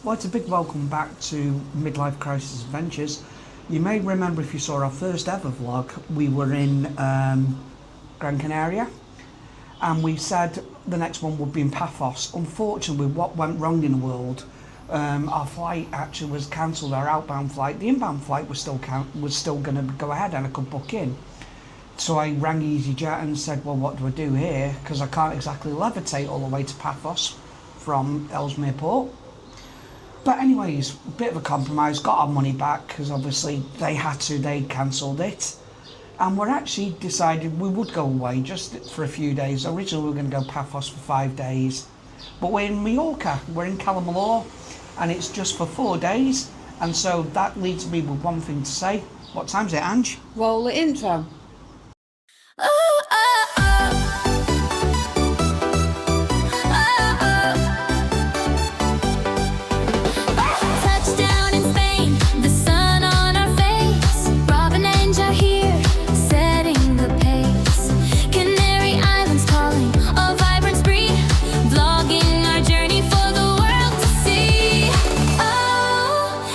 Well, it's a big welcome back to Midlife Crisis Adventures. You may remember if you saw our first ever vlog, we were in Gran Canaria, and we said the next one would be in Paphos. Unfortunately, what went wrong in the world, our flight actually was cancelled, our outbound flight. The inbound flight was still going to go ahead and I could book in. So I rang EasyJet and said, well, what do I do here? Because I can't exactly levitate all the way to Paphos from Ellesmere Port. But anyways, a bit of a compromise, got our money back because obviously they'd cancelled it. And we're actually decided we would go away just for a few days. Originally we were going to go Paphos for 5 days. But we're in Mallorca, we're in Cala Millor, and it's just for 4 days. And so that leads me with one thing to say. What time's it, Ange? Roll the intro.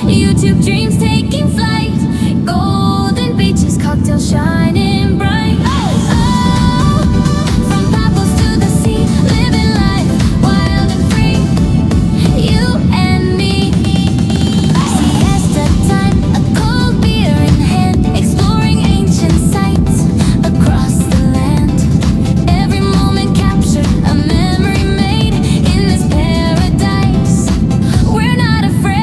YouTube dreams taking flight, golden beaches, cocktails shining bright. Oh, from Paphos to the sea, living life wild and free. You and me. Siesta time, a cold beer in hand, exploring ancient sites across the land. Every moment captured, a memory made in this paradise. We're not afraid.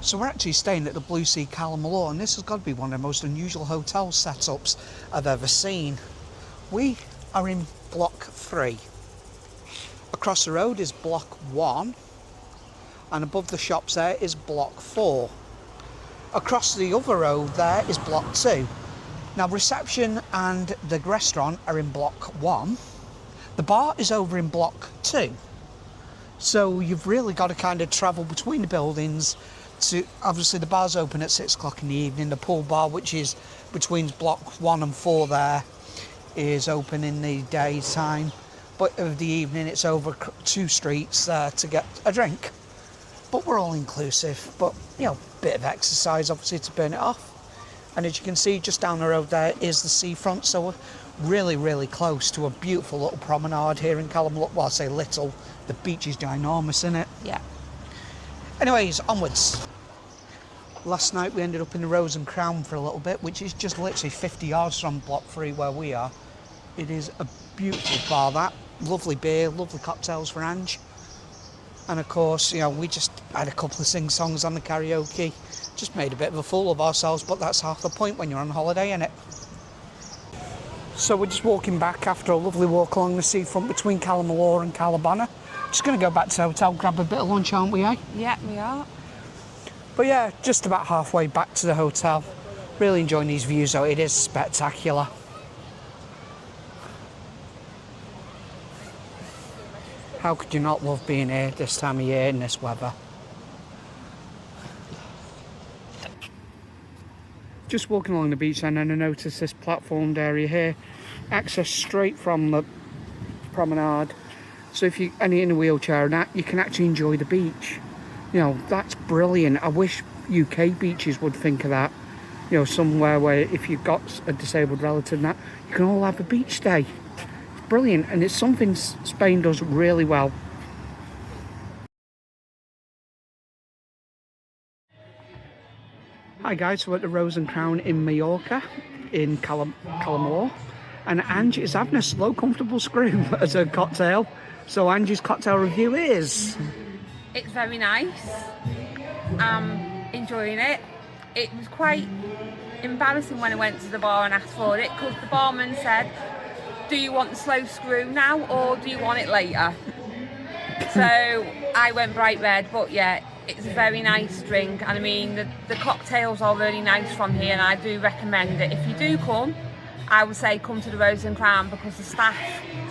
So we're actually staying at the Blue Sea Cala Millor, and this has got to be one of the most unusual hotel setups I've ever seen. We are in block 3. Across the road is block 1, and above the shops there is block 4. Across the other road there is block 2. Now reception and the restaurant are in block 1. The bar is over in block 2. So you've really got to kind of travel between the buildings. Obviously the bar's open at 6 o'clock in the evening. The pool bar, which is between block 1 and 4 there, is open in the daytime, but of the evening it's over 2 streets to get a drink. But we're all inclusive, but you know, bit of exercise obviously to burn it off. And as you can see, just down the road there is the seafront, so we're really close to a beautiful little promenade here in Cala Millor. Well, I say little, the beach is ginormous, isn't it? Yeah. Anyways, onwards. Last night we ended up in the Rose and Crown for a little bit, which is just literally 50 yards from block 3 where we are. It is a beautiful bar, that. Lovely beer, lovely cocktails for Ange. And of course, you know, we just had a couple of sing-songs on the karaoke. Just made a bit of a fool of ourselves, but that's half the point when you're on holiday, innit? So we're just walking back after a lovely walk along the seafront between Cala Millor and Calabana. Just going to go back to the hotel, grab a bit of lunch, aren't we, eh? Yeah, we are. But yeah, just about halfway back to the hotel. Really enjoying these views though, it is spectacular. How could you not love being here this time of year in this weather? Just walking along the beach and then I noticed this platformed area here. Access straight from the promenade. So if you're in a wheelchair and that, you can actually enjoy the beach. You know, that's brilliant. I wish UK beaches would think of that. You know, somewhere where if you've got a disabled relative and that, you can all have a beach day. It's brilliant, and it's something Spain does really well. Hi guys, we're at the Rose and Crown in Mallorca, in Cala Millor, and Ange is having a slow, comfortable screw as a cocktail. So Angie's cocktail review is... It's very nice. Enjoying it. It was quite embarrassing when I went to the bar and asked for it because the barman said do you want the slow screw now or do you want it later? So I went bright red, but yeah, it's a very nice drink, and I mean the cocktails are really nice from here, and I do recommend it. If you do come, I would say come to the Rose and Crown, because the staff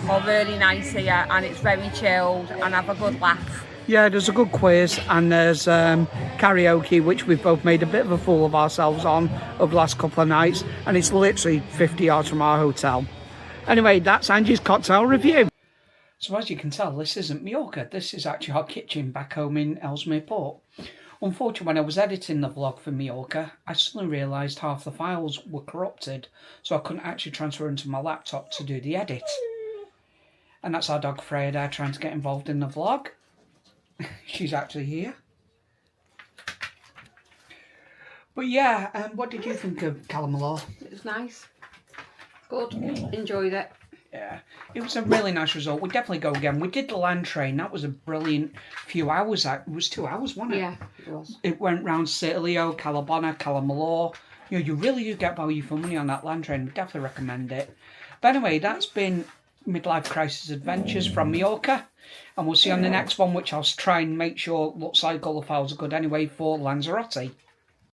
are really nice here and it's very chilled, and have a good laugh. Yeah, there's a good quiz, and there's karaoke, which we've both made a bit of a fool of ourselves on over the last couple of nights, and it's literally 50 yards from our hotel. Anyway, that's Angie's cocktail review. So as you can tell, this isn't Mallorca. This is actually our kitchen back home in Ellesmere Port. Unfortunately, when I was editing the vlog for Mallorca, I suddenly realised half the files were corrupted, so I couldn't actually transfer into my laptop to do the edit. And that's our dog Freya there trying to get involved in the vlog. She's actually here. But yeah, what did you think of Cala Millor? It was nice. Good. Enjoyed it. Yeah, it was a really nice result. We'd definitely go again. We did the land train. That was a brilliant few hours. It was 2 hours, wasn't it? Yeah, it was. It went round Sitio, Calabona, Cala Millor. You know, you really do get value for money on that land train. We definitely recommend it. But anyway, that's been Midlife Crisis Adventures from Mallorca. And we'll see you on the next one, which I'll try and make sure looks like all the files are good anyway, for Lanzarote.